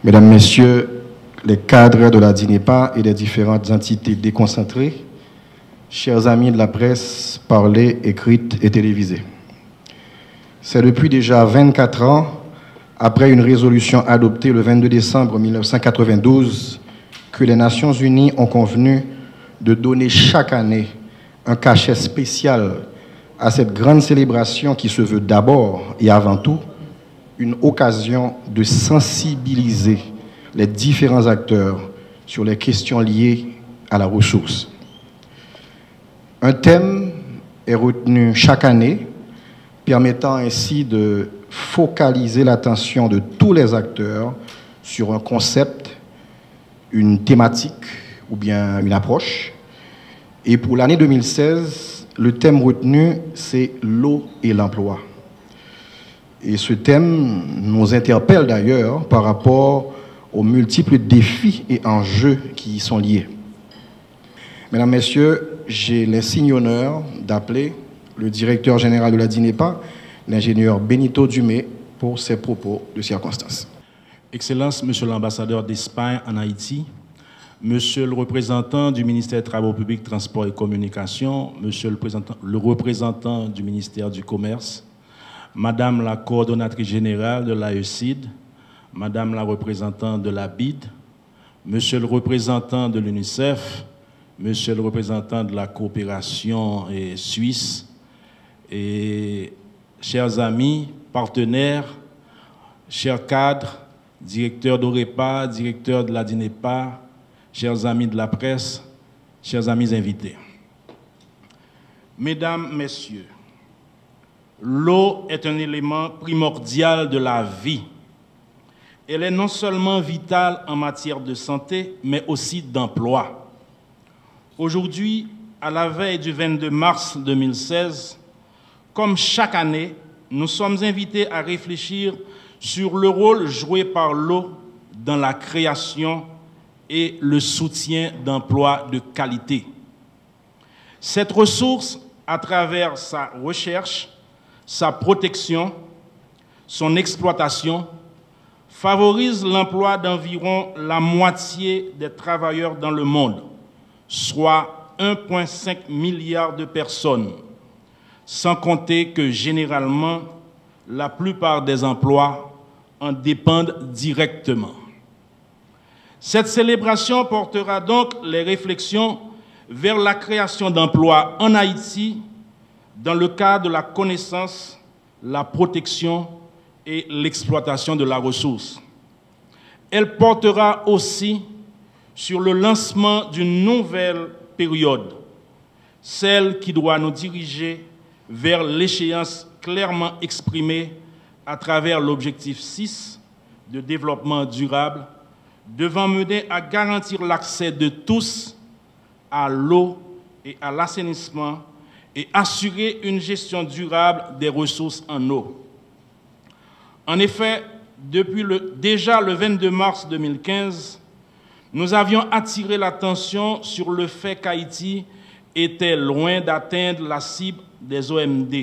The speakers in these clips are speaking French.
Mesdames, Messieurs, les cadres de la DINEPA et des différentes entités déconcentrées, chers amis de la presse parlée, écrite et télévisée. C'est depuis déjà 24 ans, après une résolution adoptée le 22 décembre 1992, que les Nations Unies ont convenu de donner chaque année un cachet spécial à cette grande célébration qui se veut d'abord et avant tout une occasion de sensibiliser les différents acteurs sur les questions liées à la ressource. Un thème est retenu chaque année, permettant ainsi de focaliser l'attention de tous les acteurs sur un concept, une thématique ou bien une approche. Et pour l'année 2016, le thème retenu, c'est l'eau et l'emploi. Et ce thème nous interpelle d'ailleurs par rapport aux multiples défis et enjeux qui y sont liés. Mesdames, Messieurs, j'ai l'insigne honneur d'appeler le directeur général de la DINEPA, l'ingénieur Benito Dumé, pour ses propos de circonstance. Excellence, Monsieur l'ambassadeur d'Espagne en Haïti, Monsieur le représentant du ministère des Travaux publics, Transports et Communications, Monsieur le représentant du ministère du Commerce, Madame la coordonnatrice générale de l'AECID, Madame la représentante de la BID, Monsieur le représentant de l'UNICEF, Monsieur le représentant de la coopération suisse, et chers amis, partenaires, chers cadres, directeurs d'OREPA, directeurs de la DINEPA, chers amis de la presse, chers amis invités. Mesdames, Messieurs, l'eau est un élément primordial de la vie. Elle est non seulement vitale en matière de santé, mais aussi d'emploi. Aujourd'hui, à la veille du 22 mars 2016, comme chaque année, nous sommes invités à réfléchir sur le rôle joué par l'eau dans la création et le soutien d'emplois de qualité. Cette ressource, à travers sa recherche, sa protection, son exploitation, favorise l'emploi d'environ la moitié des travailleurs dans le monde, soit 1,5 milliard de personnes, sans compter que généralement, la plupart des emplois en dépendent directement. Cette célébration portera donc les réflexions vers la création d'emplois en Haïti dans le cadre de la connaissance, la protection et l'exploitation de la ressource. Elle portera aussi sur le lancement d'une nouvelle période, celle qui doit nous diriger vers l'échéance clairement exprimée à travers l'objectif 6 de développement durable, devant mener à garantir l'accès de tous à l'eau et à l'assainissement et assurer une gestion durable des ressources en eau. En effet, depuis déjà le 22 mars 2015, nous avions attiré l'attention sur le fait qu'Haïti était loin d'atteindre la cible des OMD.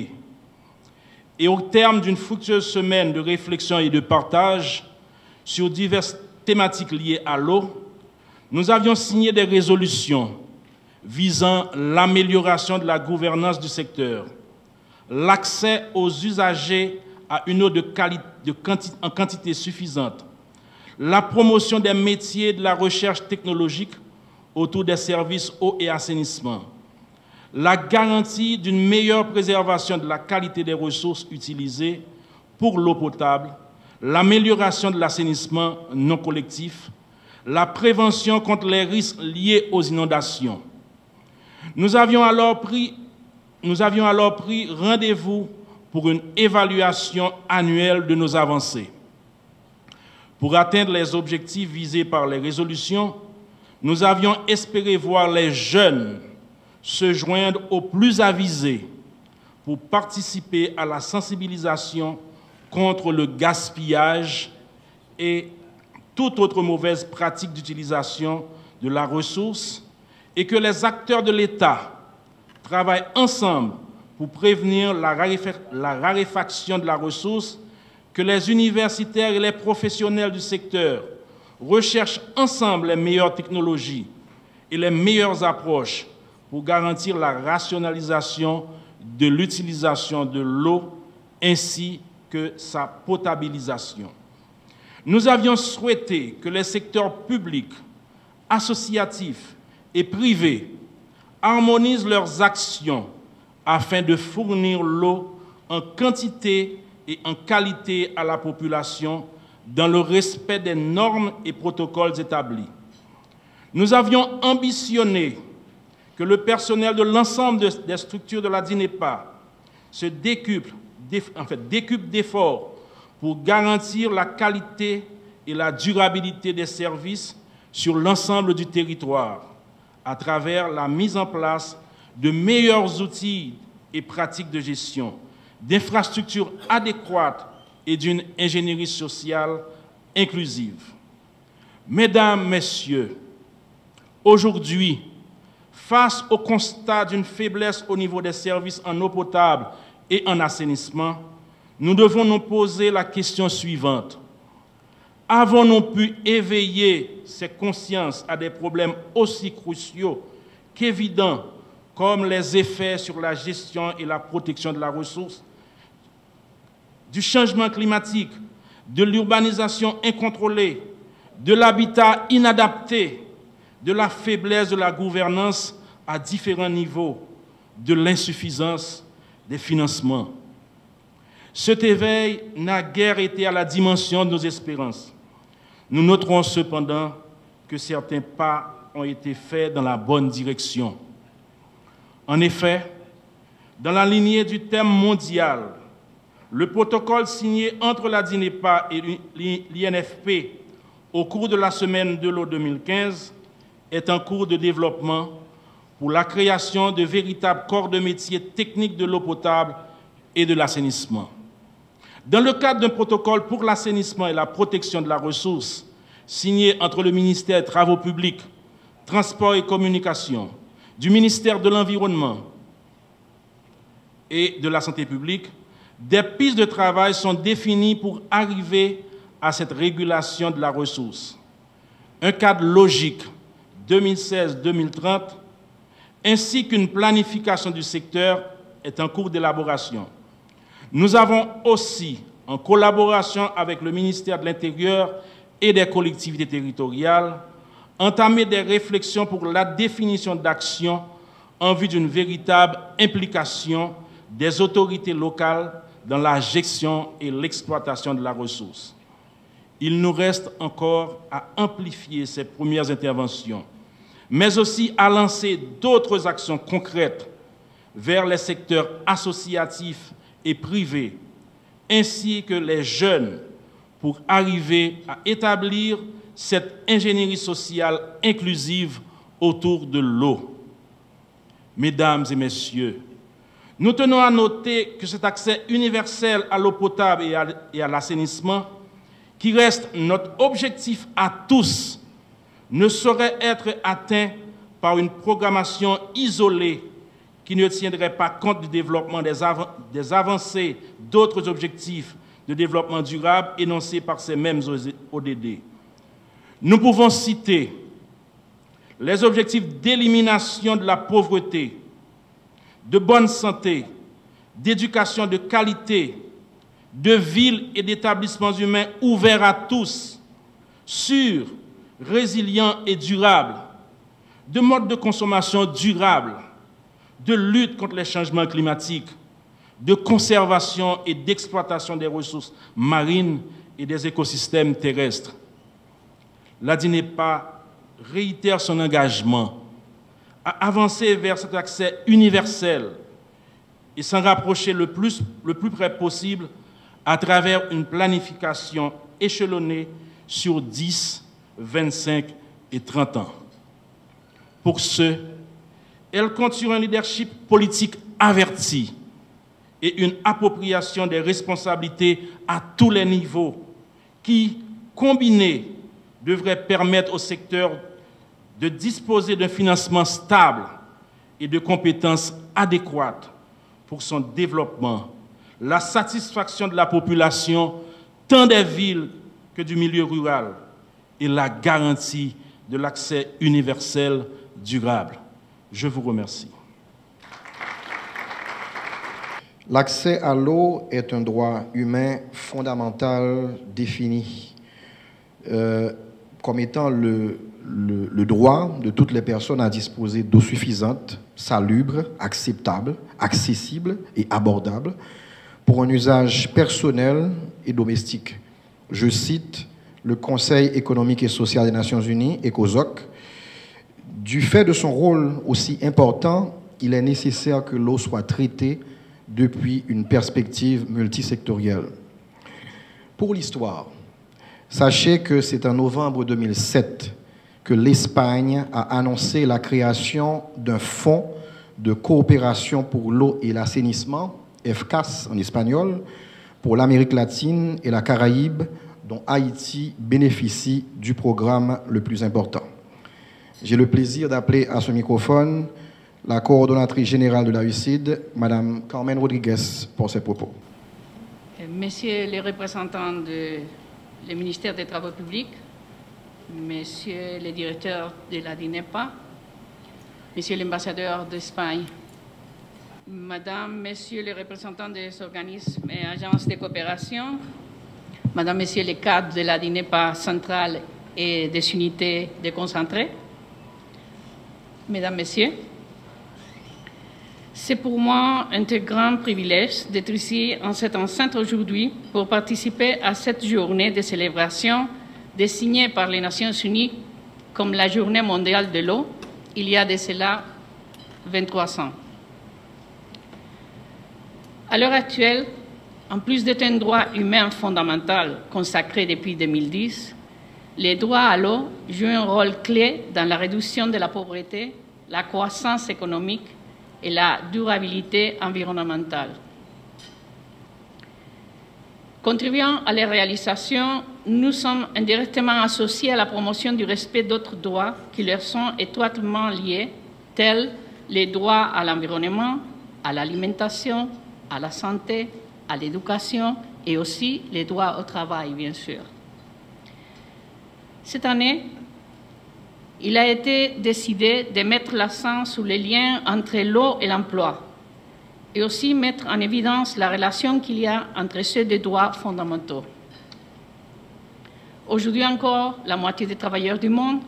Et au terme d'une fructueuse semaine de réflexion et de partage sur diverses thématiques liées à l'eau, nous avions signé des résolutions visant l'amélioration de la gouvernance du secteur, l'accès aux usagers à une eau en quantité suffisante, la promotion des métiers de la recherche technologique autour des services eau et assainissement, la garantie d'une meilleure préservation de la qualité des ressources utilisées pour l'eau potable, l'amélioration de l'assainissement non collectif, la prévention contre les risques liés aux inondations. Nous avions alors pris rendez-vous pour une évaluation annuelle de nos avancées. Pour atteindre les objectifs visés par les résolutions, nous avions espéré voir les jeunes se joindre aux plus avisés pour participer à la sensibilisation contre le gaspillage et toute autre mauvaise pratique d'utilisation de la ressource, et que les acteurs de l'État travaillent ensemble pour prévenir la raréfaction de la ressource, que les universitaires et les professionnels du secteur recherchent ensemble les meilleures technologies et les meilleures approches pour garantir la rationalisation de l'utilisation de l'eau ainsi que sa potabilisation. Nous avions souhaité que les secteurs publics, associatifs et privés harmonisent leurs actions afin de fournir l'eau en quantité et en qualité à la population dans le respect des normes et protocoles établis. Nous avions ambitionné que le personnel de l'ensemble des structures de la DINEPA se décuple d'efforts pour garantir la qualité et la durabilité des services sur l'ensemble du territoire à travers la mise en place de meilleurs outils et pratiques de gestion, d'infrastructures adéquates et d'une ingénierie sociale inclusive. Mesdames, Messieurs, aujourd'hui, face au constat d'une faiblesse au niveau des services en eau potable et en assainissement, nous devons nous poser la question suivante. Avons-nous pu éveiller ces consciences à des problèmes aussi cruciaux qu'évidents comme les effets sur la gestion et la protection de la ressource, du changement climatique, de l'urbanisation incontrôlée, de l'habitat inadapté, de la faiblesse de la gouvernance à différents niveaux, de l'insuffisance des financements. Cet éveil n'a guère été à la dimension de nos espérances. Nous noterons cependant que certains pas ont été faits dans la bonne direction. En effet, dans la lignée du thème mondial, le protocole signé entre la DINEPA et l'INFP au cours de la Semaine de l'eau 2015 est en cours de développement pour la création de véritables corps de métier techniques de l'eau potable et de l'assainissement. Dans le cadre d'un protocole pour l'assainissement et la protection de la ressource, signé entre le ministère des Travaux publics, Transports et Communications, du ministère de l'Environnement et de la Santé publique, des pistes de travail sont définies pour arriver à cette régulation de la ressource. Un cadre logique 2016-2030 ainsi qu'une planification du secteur est en cours d'élaboration. Nous avons aussi, en collaboration avec le ministère de l'Intérieur et des collectivités territoriales, entamé des réflexions pour la définition d'actions en vue d'une véritable implication des autorités locales dans la gestion et l'exploitation de la ressource. Il nous reste encore à amplifier ces premières interventions, mais aussi à lancer d'autres actions concrètes vers les secteurs associatifs et privés, ainsi que les jeunes, pour arriver à établir cette ingénierie sociale inclusive autour de l'eau. Mesdames et messieurs, nous tenons à noter que cet accès universel à l'eau potable et à l'assainissement, qui reste notre objectif à tous, ne saurait être atteint par une programmation isolée qui ne tiendrait pas compte du développement des avancées d'autres objectifs de développement durable énoncés par ces mêmes ODD. Nous pouvons citer les objectifs d'élimination de la pauvreté, de bonne santé, d'éducation de qualité, de villes et d'établissements humains ouverts à tous, sûrs, résilients et durables, de modes de consommation durables, de lutte contre les changements climatiques, de conservation et d'exploitation des ressources marines et des écosystèmes terrestres. La DINEPA réitère son engagement à avancer vers cet accès universel et s'en rapprocher le plus près possible à travers une planification échelonnée sur 10, 25 et 30 ans. Pour ce, elle compte sur un leadership politique averti et une appropriation des responsabilités à tous les niveaux qui, combinés, devraient permettre au secteur de disposer d'un financement stable et de compétences adéquates pour son développement, la satisfaction de la population, tant des villes que du milieu rural, et la garantie de l'accès universel durable. Je vous remercie. L'accès à l'eau est un droit humain fondamental défini comme étant le droit de toutes les personnes à disposer d'eau suffisante, salubre, acceptable, accessible et abordable pour un usage personnel et domestique. Je cite le Conseil économique et social des Nations Unies, ECOSOC. Du fait de son rôle aussi important, il est nécessaire que l'eau soit traitée depuis une perspective multisectorielle. Pour l'histoire, sachez que c'est en novembre 2007 que l'Espagne a annoncé la création d'un fonds de coopération pour l'eau et l'assainissement, FCAS en espagnol, pour l'Amérique latine et la Caraïbe, dont Haïti bénéficie du programme le plus important. J'ai le plaisir d'appeler à ce microphone la coordonnatrice générale de la UCID, Mme Carmen Rodriguez, pour ses propos. Messieurs les représentants du ministère des Travaux publics, Messieurs les directeurs de la DINEPA, Monsieur l'ambassadeur d'Espagne, Madame, Messieurs les représentants des organismes et agences de coopération, Madame, Messieurs les cadres de la DINEPA centrale et des unités déconcentrées, Mesdames, Messieurs, c'est pour moi un très grand privilège d'être ici en cette enceinte aujourd'hui pour participer à cette journée de célébration désignée par les Nations Unies comme la Journée mondiale de l'eau, il y a de cela 23 ans. À l'heure actuelle, en plus d'être un droit humain fondamental consacré depuis 2010, les droits à l'eau jouent un rôle clé dans la réduction de la pauvreté, la croissance économique et la durabilité environnementale. Contribuant à la réalisation, nous sommes indirectement associés à la promotion du respect d'autres droits qui leur sont étroitement liés, tels les droits à l'environnement, à l'alimentation, à la santé, à l'éducation et aussi les droits au travail, bien sûr. Cette année, il a été décidé de mettre l'accent sur les liens entre l'eau et l'emploi et aussi mettre en évidence la relation qu'il y a entre ces deux droits fondamentaux. Aujourd'hui encore, la moitié des travailleurs du monde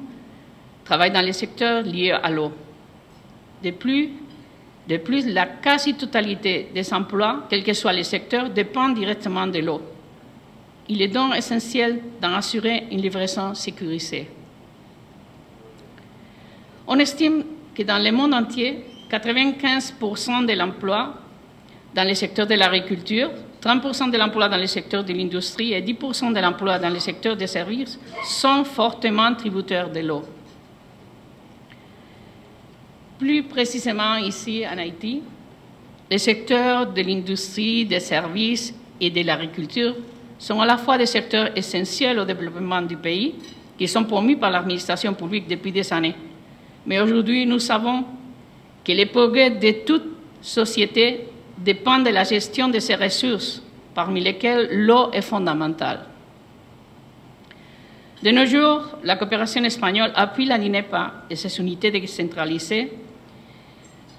travaillent dans les secteurs liés à l'eau. De plus, la quasi-totalité des emplois, quels que soient les secteurs, dépendent directement de l'eau. Il est donc essentiel d'en assurer une livraison sécurisée. On estime que dans le monde entier, 95% de l'emploi dans le secteur de l'agriculture, 30% de l'emploi dans le secteur de l'industrie et 10% de l'emploi dans le secteur des services sont fortement tributaires de l'eau. Plus précisément ici en Haïti, les secteurs de l'industrie, des services et de l'agriculture sont à la fois des secteurs essentiels au développement du pays qui sont promus par l'administration publique depuis des années. Mais aujourd'hui, nous savons que les progrès de toute société dépendent de la gestion de ses ressources, parmi lesquelles l'eau est fondamentale. De nos jours, la coopération espagnole appuie la DINEPA et ses unités décentralisées,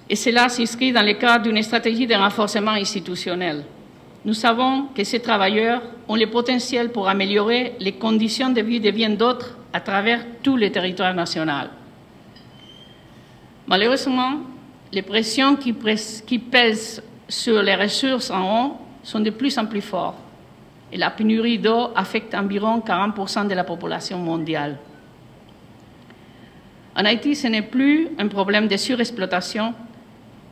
et cela s'inscrit dans le cadre d'une stratégie de renforcement institutionnel. Nous savons que ces travailleurs ont le potentiel pour améliorer les conditions de vie de bien d'autres à travers tout le territoire national. Malheureusement, les pressions qui pèsent sur les ressources en eau sont de plus en plus fortes et la pénurie d'eau affecte environ 40% de la population mondiale. En Haïti, ce n'est plus un problème de surexploitation,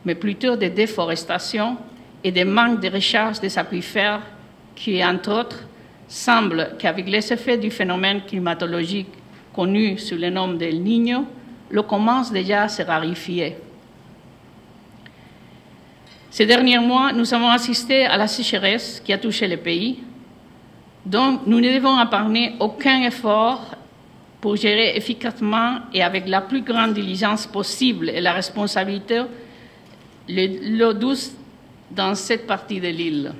mais plutôt de déforestation et de manque de recharge des aquifères qui, entre autres, semble qu'avec les effets du phénomène climatologique connu sous le nom d'El Niño, l'eau commence déjà à se raréfier. Ces derniers mois, nous avons assisté à la sécheresse qui a touché le pays, donc nous ne devons épargner aucun effort pour gérer efficacement et avec la plus grande diligence possible et la responsabilité l'eau douce dans cette partie de l'île.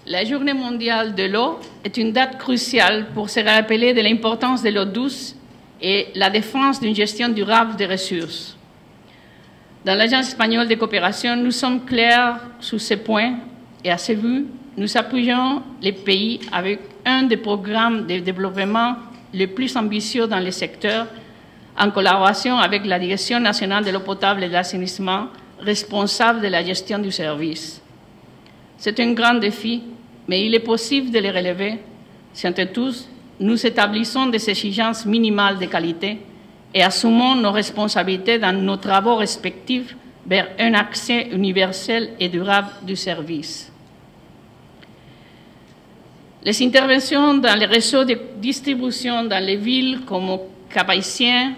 La Journée mondiale de l'eau est une date cruciale pour se rappeler de l'importance de l'eau douce et la défense d'une gestion durable des ressources. Dans l'Agence espagnole de coopération, nous sommes clairs sur ce point et à ce but, nous appuyons les pays avec un des programmes de développement les plus ambitieux dans le secteur, en collaboration avec la Direction nationale de l'eau potable et de l'assainissement, responsable de la gestion du service. C'est un grand défi, mais il est possible de le relever si entre tous, nous établissons des exigences minimales de qualité et assumons nos responsabilités dans nos travaux respectifs vers un accès universel et durable du service. Les interventions dans les réseaux de distribution dans les villes comme Cap-Haïtien,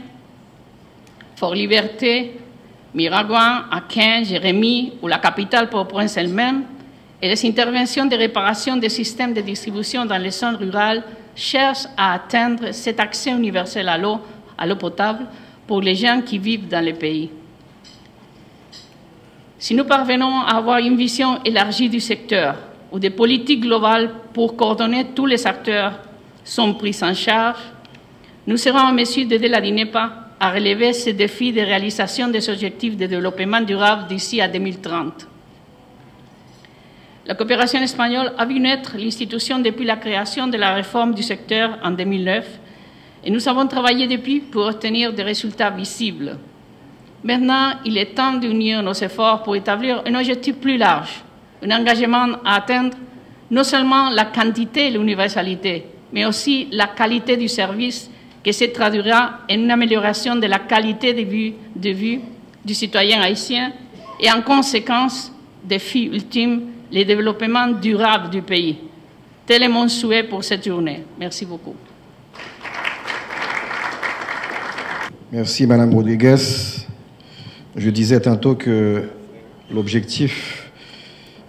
Fort-Liberté, Miragoâne, Aken, Jérémie ou la capitale Port-au-Prince elle-même, et les interventions de réparation des systèmes de distribution dans les zones rurales cherchent à atteindre cet accès universel à l'eau potable pour les gens qui vivent dans le pays. Si nous parvenons à avoir une vision élargie du secteur ou des politiques globales pour coordonner tous les acteurs sont pris en charge, nous serons en mesure d'aider la DINEPA à relever ces défis de réalisation des objectifs de développement durable d'ici à 2030. La coopération espagnole a vu naître l'institution depuis la création de la réforme du secteur en 2009 et nous avons travaillé depuis pour obtenir des résultats visibles. Maintenant, il est temps d'unir nos efforts pour établir un objectif plus large, un engagement à atteindre non seulement la quantité et l'universalité, mais aussi la qualité du service qui se traduira en une amélioration de la qualité de vie du citoyen haïtien et en conséquence, défi ultime, le développement durable du pays. Tel est mon souhait pour cette journée. Merci beaucoup. Merci, Madame Rodriguez. Je disais tantôt que l'objectif,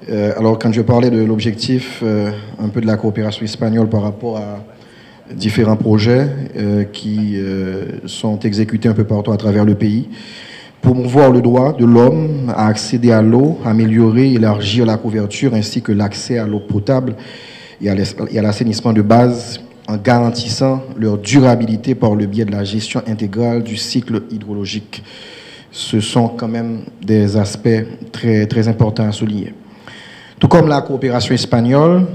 alors quand je parlais de l'objectif, un peu de la coopération espagnole par rapport à différents projets qui sont exécutés un peu partout à travers le pays, promouvoir le droit de l'homme à accéder à l'eau, améliorer, élargir la couverture ainsi que l'accès à l'eau potable et à l'assainissement de base en garantissant leur durabilité par le biais de la gestion intégrale du cycle hydrologique. Ce sont quand même des aspects très, très importants à souligner. Tout comme la coopération espagnole,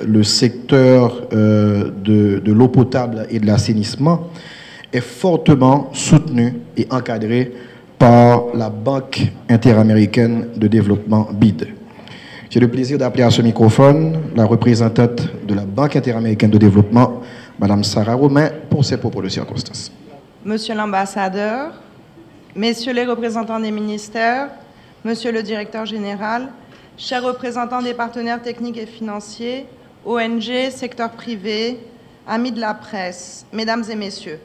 le secteur de l'eau potable et de l'assainissement est fortement soutenu et encadré par la Banque interaméricaine de développement BID. J'ai le plaisir d'appeler à ce microphone la représentante de la Banque interaméricaine de développement, Madame Sarah Romain, pour ses propos de circonstance. Monsieur l'ambassadeur, messieurs les représentants des ministères, monsieur le directeur général, chers représentants des partenaires techniques et financiers, ONG, secteur privé, amis de la presse, mesdames et messieurs,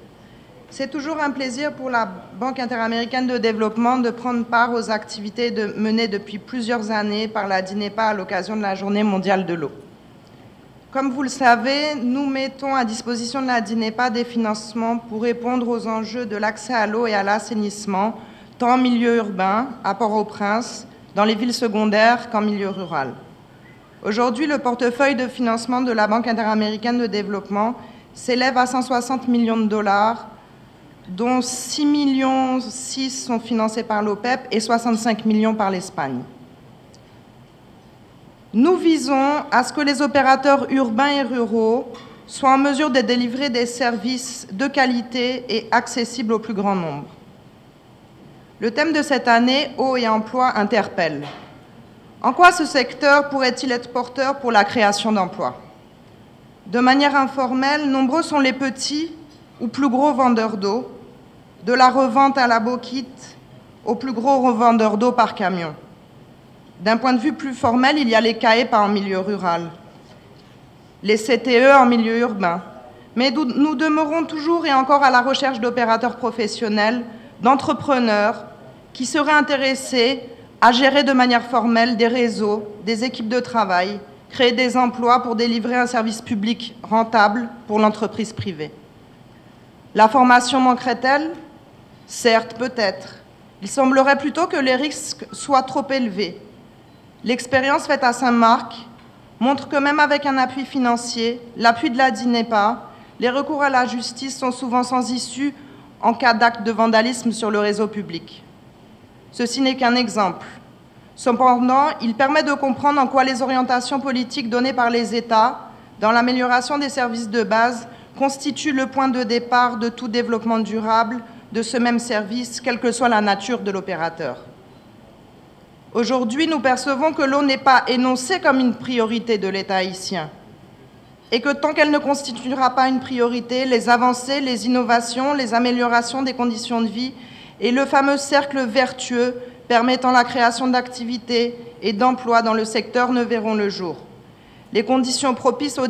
c'est toujours un plaisir pour la Banque interaméricaine de développement de prendre part aux activités menées depuis plusieurs années par la DINEPA à l'occasion de la Journée mondiale de l'eau. Comme vous le savez, nous mettons à disposition de la DINEPA des financements pour répondre aux enjeux de l'accès à l'eau et à l'assainissement, tant en milieu urbain, à Port-au-Prince, dans les villes secondaires qu'en milieu rural. Aujourd'hui, le portefeuille de financement de la Banque interaméricaine de développement s'élève à 160 millions de dollars, dont 6,6 millions sont financés par l'OPEP et 65 millions par l'Espagne. Nous visons à ce que les opérateurs urbains et ruraux soient en mesure de délivrer des services de qualité et accessibles au plus grand nombre. Le thème de cette année, eau et emploi, interpelle. En quoi ce secteur pourrait-il être porteur pour la création d'emplois? De manière informelle, nombreux sont les petits ou plus gros vendeurs d'eau, de la revente à la bauxite aux plus gros revendeurs d'eau par camion. D'un point de vue plus formel, il y a les CAEPA en milieu rural, les CTE en milieu urbain. Mais nous demeurons toujours et encore à la recherche d'opérateurs professionnels, d'entrepreneurs qui seraient intéressés à gérer de manière formelle des réseaux, des équipes de travail, créer des emplois pour délivrer un service public rentable pour l'entreprise privée. La formation manquerait-elle? Certes, peut-être. Il semblerait plutôt que les risques soient trop élevés. L'expérience faite à Saint-Marc montrent que même avec un appui financier, l'appui de la DINEPA, les recours à la justice sont souvent sans issue en cas d'acte de vandalisme sur le réseau public. Ceci n'est qu'un exemple. Cependant, il permet de comprendre en quoi les orientations politiques données par les États dans l'amélioration des services de base constituent le point de départ de tout développement durable de ce même service, quelle que soit la nature de l'opérateur. Aujourd'hui, nous percevons que l'eau n'est pas énoncée comme une priorité de l'État haïtien et que tant qu'elle ne constituera pas une priorité, les avancées, les innovations, les améliorations des conditions de vie et le fameux cercle vertueux permettant la création d'activités et d'emplois dans le secteur ne verront le jour. Les conditions propices au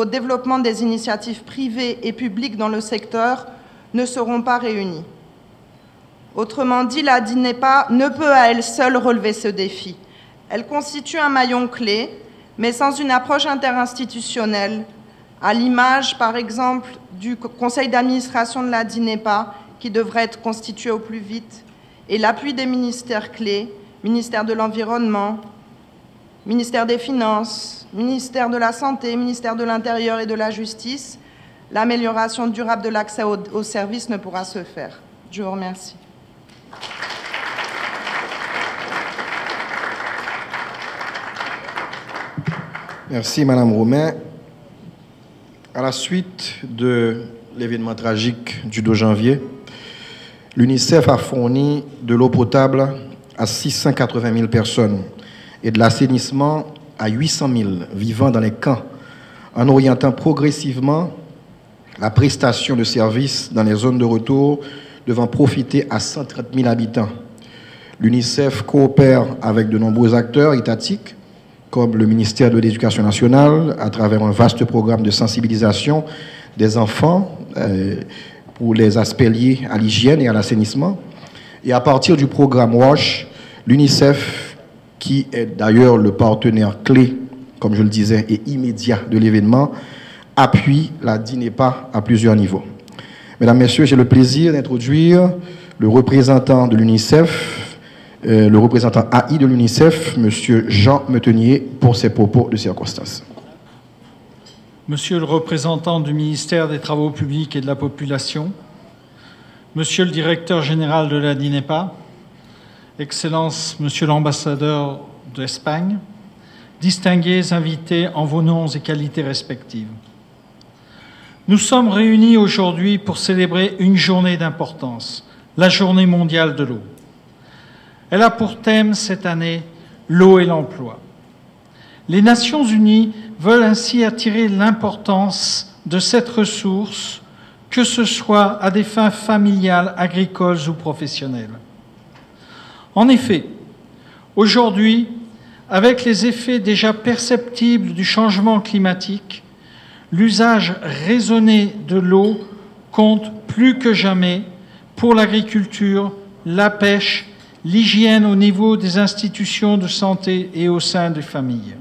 développement des initiatives privées et publiques dans le secteur ne seront pas réunies. Autrement dit, la DINEPA ne peut à elle seule relever ce défi. Elle constitue un maillon clé, mais sans une approche interinstitutionnelle, à l'image, par exemple, du conseil d'administration de la DINEPA, qui devrait être constitué au plus vite, et l'appui des ministères clés, ministère de l'Environnement, ministère des Finances, ministère de la Santé, ministère de l'Intérieur et de la Justice, l'amélioration durable de l'accès aux services ne pourra se faire. Je vous remercie. Merci, Madame Romain. À la suite de l'événement tragique du 2 janvier, l'UNICEF a fourni de l'eau potable à 680 000 personnes et de l'assainissement à 800 000 vivant dans les camps, en orientant progressivement la prestation de services dans les zones de retour devant profiter à 130 000 habitants. L'UNICEF coopère avec de nombreux acteurs étatiques, comme le ministère de l'Éducation nationale, à travers un vaste programme de sensibilisation des enfants pour les aspects liés à l'hygiène et à l'assainissement. Et à partir du programme WASH, l'UNICEF, qui est d'ailleurs le partenaire clé, comme je le disais, et immédiat de l'événement, appuie la DINEPA à plusieurs niveaux. Mesdames, Messieurs, j'ai le plaisir d'introduire le représentant de l'UNICEF, le représentant AI de l'UNICEF, M. Jean Metenier, pour ses propos de circonstance. Monsieur le représentant du ministère des Travaux publics et de la Population, Monsieur le directeur général de la DINEPA, Excellences, Monsieur l'ambassadeur d'Espagne, distingués invités en vos noms et qualités respectives. Nous sommes réunis aujourd'hui pour célébrer une journée d'importance, la Journée mondiale de l'eau. Elle a pour thème cette année l'eau et l'emploi. Les Nations unies veulent ainsi attirer l'importance de cette ressource, que ce soit à des fins familiales, agricoles ou professionnelles. En effet, aujourd'hui, avec les effets déjà perceptibles du changement climatique, l'usage raisonné de l'eau compte plus que jamais pour l'agriculture, la pêche, l'hygiène au niveau des institutions de santé et au sein des familles.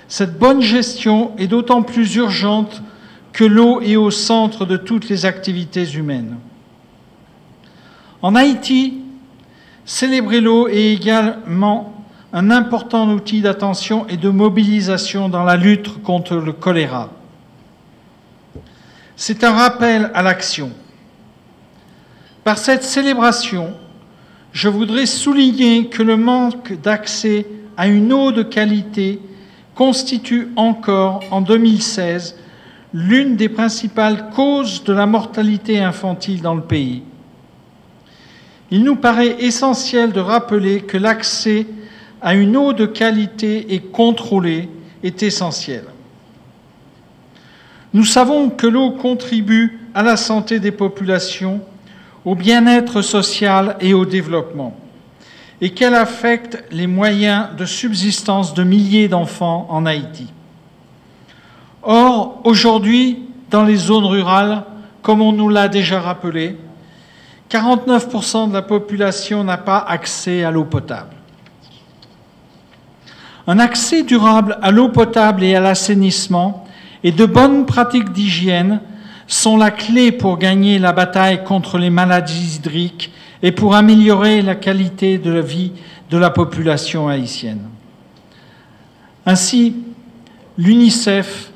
Cette bonne gestion est d'autant plus urgente que l'eau est au centre de toutes les activités humaines. En Haïti, célébrer l'eau est également un important outil d'attention et de mobilisation dans la lutte contre le choléra. C'est un rappel à l'action. Par cette célébration, je voudrais souligner que le manque d'accès à une eau de qualité constitue encore, en 2016, l'une des principales causes de la mortalité infantile dans le pays. Il nous paraît essentiel de rappeler que l'accès à une eau de qualité et contrôlée est essentiel. Nous savons que l'eau contribue à la santé des populations, au bien-être social et au développement, et qu'elle affecte les moyens de subsistance de milliers d'enfants en Haïti. Or, aujourd'hui, dans les zones rurales, comme on nous l'a déjà rappelé, 49% de la population n'a pas accès à l'eau potable. Un accès durable à l'eau potable et à l'assainissement et de bonnes pratiques d'hygiène sont la clé pour gagner la bataille contre les maladies hydriques et pour améliorer la qualité de la vie de la population haïtienne. Ainsi, l'UNICEF,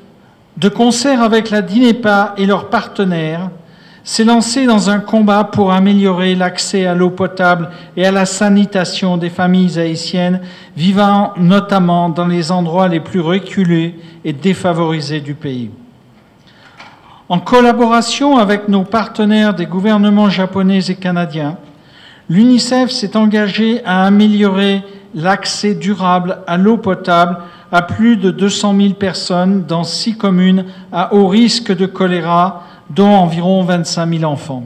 de concert avec la DINEPA et leurs partenaires, s'est lancé dans un combat pour améliorer l'accès à l'eau potable et à la sanitation des familles haïtiennes vivant notamment dans les endroits les plus reculés et défavorisés du pays. En collaboration avec nos partenaires des gouvernements japonais et canadiens, l'UNICEF s'est engagé à améliorer l'accès durable à l'eau potable à plus de 200 000 personnes dans 6 communes à haut risque de choléra, dont environ 25 000 enfants.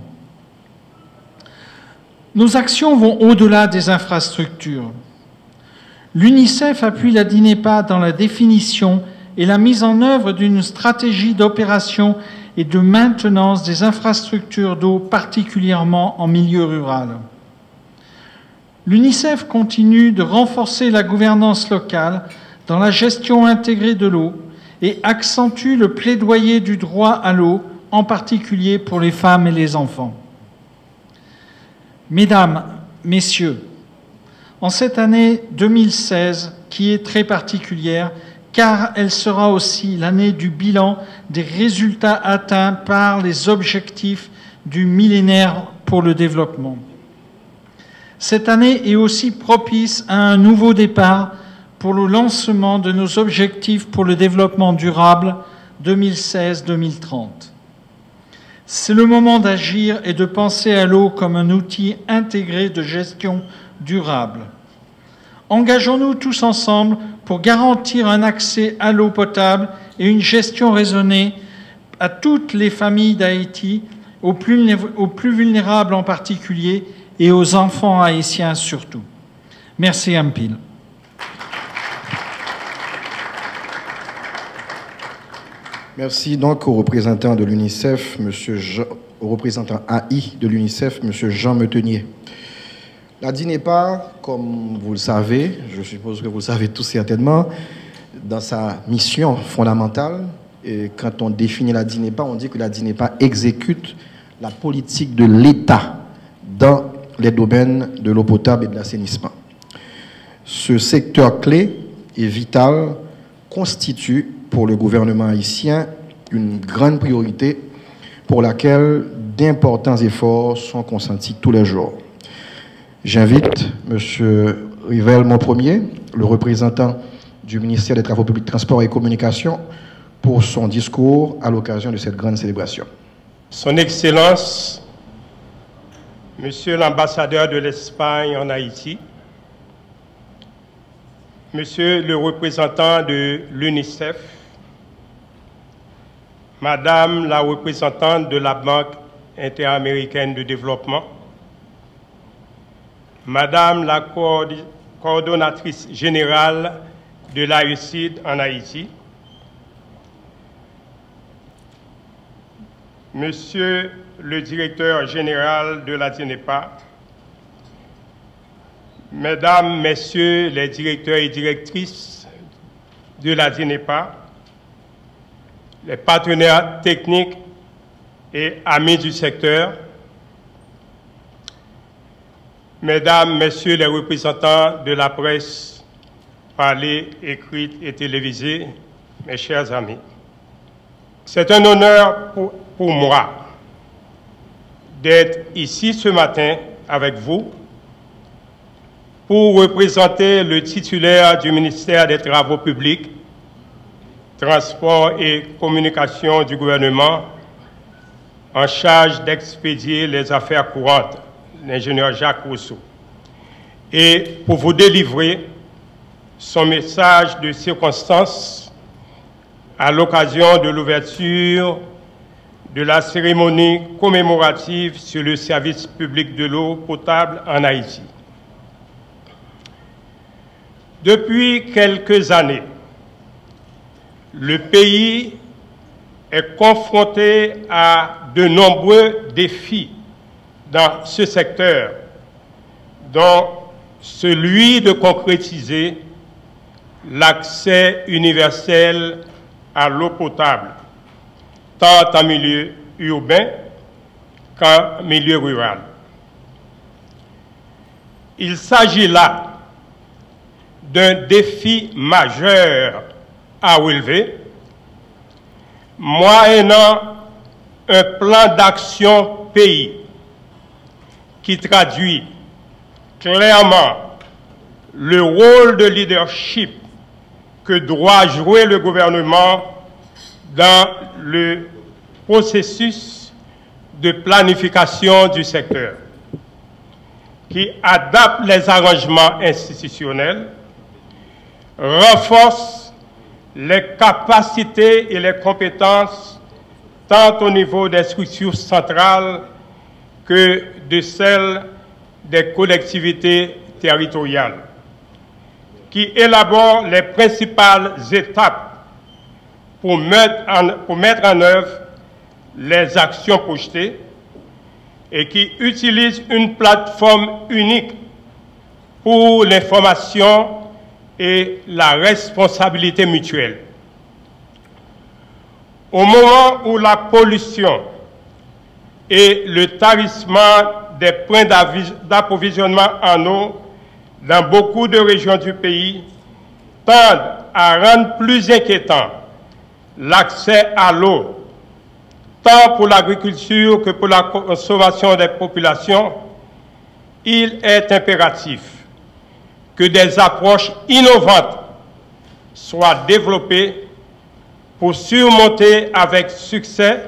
Nos actions vont au-delà des infrastructures. L'UNICEF appuie la DINEPA dans la définition et la mise en œuvre d'une stratégie d'opération et de maintenance des infrastructures d'eau, particulièrement en milieu rural. L'UNICEF continue de renforcer la gouvernance locale dans la gestion intégrée de l'eau et accentue le plaidoyer du droit à l'eau, en particulier pour les femmes et les enfants. Mesdames, Messieurs, en cette année 2016, qui est très particulière, car elle sera aussi l'année du bilan des résultats atteints par les objectifs du millénaire pour le développement. Cette année est aussi propice à un nouveau départ pour le lancement de nos objectifs pour le développement durable 2016-2030. C'est le moment d'agir et de penser à l'eau comme un outil intégré de gestion durable. Engageons-nous tous ensemble pour garantir un accès à l'eau potable et une gestion raisonnée à toutes les familles d'Haïti, aux plus vulnérables en particulier et aux enfants haïtiens surtout. Merci Ampil. Merci donc au représentant de l'UNICEF, au représentant AI de l'UNICEF, M. Jean Metenier. La DINEPA, comme vous le savez, je suppose que vous le savez tous certainement, dans sa mission fondamentale, et quand on définit la DINEPA, on dit que la DINEPA exécute la politique de l'État dans les domaines de l'eau potable et de l'assainissement. Ce secteur clé et vital constitue pour le gouvernement haïtien une grande priorité pour laquelle d'importants efforts sont consentis tous les jours. J'invite M. Rivel Monpremier, le représentant du ministère des Travaux publics, Transports et Communications, pour son discours à l'occasion de cette grande célébration. Son Excellence, Monsieur l'ambassadeur de l'Espagne en Haïti, Monsieur le représentant de l'UNICEF, Madame la représentante de la Banque interaméricaine de développement, Madame la coordonnatrice générale de l'AECID en Haïti, Monsieur le directeur général de la DINEPA, Mesdames, Messieurs les directeurs et directrices de la DINEPA, les partenaires techniques et amis du secteur, Mesdames, Messieurs les représentants de la presse, parlée, écrite et télévisée, mes chers amis. C'est un honneur pour moi d'être ici ce matin avec vous pour représenter le titulaire du ministère des Travaux publics, Transports et Communications du gouvernement en charge d'expédier les affaires courantes, l'ingénieur Jacques Rousseau, et pour vous délivrer son message de circonstance à l'occasion de l'ouverture de la cérémonie commémorative sur le service public de l'eau potable en Haïti. Depuis quelques années, le pays est confronté à de nombreux défis dans ce secteur, dont celui de concrétiser l'accès universel à l'eau potable, tant en milieu urbain qu'en milieu rural. Il s'agit là d'un défi majeur à relever, moyennant un plan d'action pays qui traduit clairement le rôle de leadership que doit jouer le gouvernement dans le processus de planification du secteur, qui adapte les arrangements institutionnels, renforce les capacités et les compétences tant au niveau des structures centrales que de celles des collectivités territoriales, qui élabore les principales étapes pour mettre en œuvre les actions projetées et qui utilise une plateforme unique pour l'information et la responsabilité mutuelle. Au moment où la pollution et le tarissement des points d'approvisionnement en eau dans beaucoup de régions du pays tendent à rendre plus inquiétant l'accès à l'eau, tant pour l'agriculture que pour la consommation des populations, il est impératif que des approches innovantes soient développées pour surmonter avec succès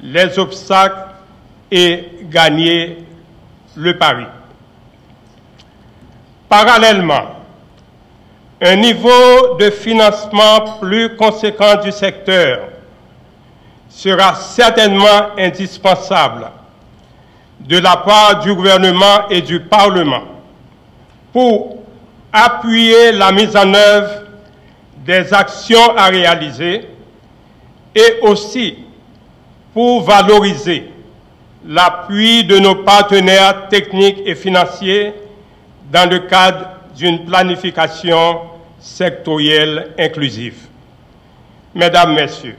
les obstacles et gagner le pari. Parallèlement, un niveau de financement plus conséquent du secteur sera certainement indispensable de la part du gouvernement et du Parlement pour appuyer la mise en œuvre des actions à réaliser et aussi pour valoriser l'appui de nos partenaires techniques et financiers dans le cadre d'une planification sectorielle inclusive. Mesdames, Messieurs,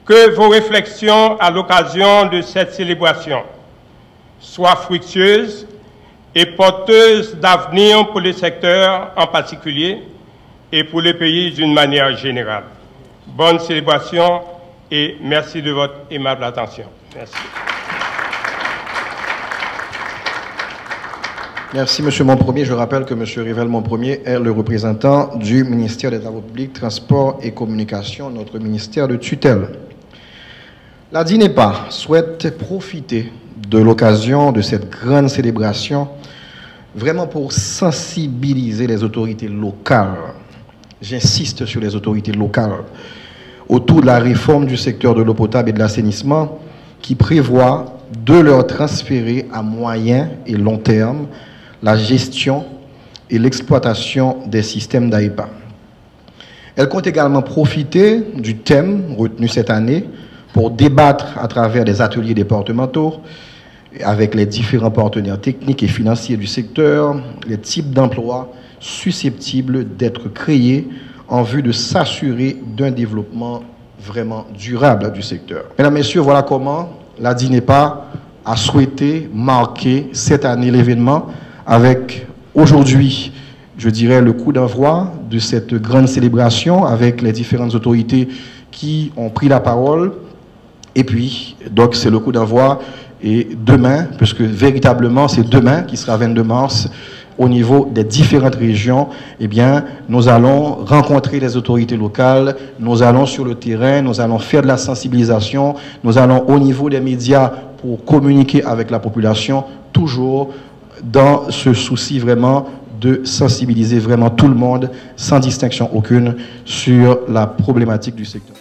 que vos réflexions à l'occasion de cette célébration soient fructueuses et porteuses d'avenir pour le secteur en particulier et pour le pays d'une manière générale. Bonne célébration et merci de votre aimable attention. Merci. Merci, M. Monpremier. Je rappelle que M. Rivel Monpremier est le représentant du ministère des Travaux publics, Transports et Communications, notre ministère de tutelle. La DINEPA souhaite profiter de l'occasion de cette grande célébration vraiment pour sensibiliser les autorités locales, j'insiste sur les autorités locales, autour de la réforme du secteur de l'eau potable et de l'assainissement qui prévoit de leur transférer à moyen et long terme la gestion et l'exploitation des systèmes d'AEPA. Elle compte également profiter du thème retenu cette année pour débattre à travers des ateliers départementaux avec les différents partenaires techniques et financiers du secteur, les types d'emplois susceptibles d'être créés en vue de s'assurer d'un développement vraiment durable du secteur. Mesdames, Messieurs, voilà comment la DINEPA a souhaité marquer cette année l'événement avec aujourd'hui, je dirais, le coup d'envoi de cette grande célébration avec les différentes autorités qui ont pris la parole. Et puis, donc, c'est le coup d'envoi. Et demain, puisque véritablement, c'est demain qui sera 22 mars, au niveau des différentes régions, eh bien, nous allons rencontrer les autorités locales, nous allons sur le terrain, nous allons faire de la sensibilisation, nous allons au niveau des médias pour communiquer avec la population, toujours dans ce souci vraiment de sensibiliser vraiment tout le monde, sans distinction aucune, sur la problématique du secteur.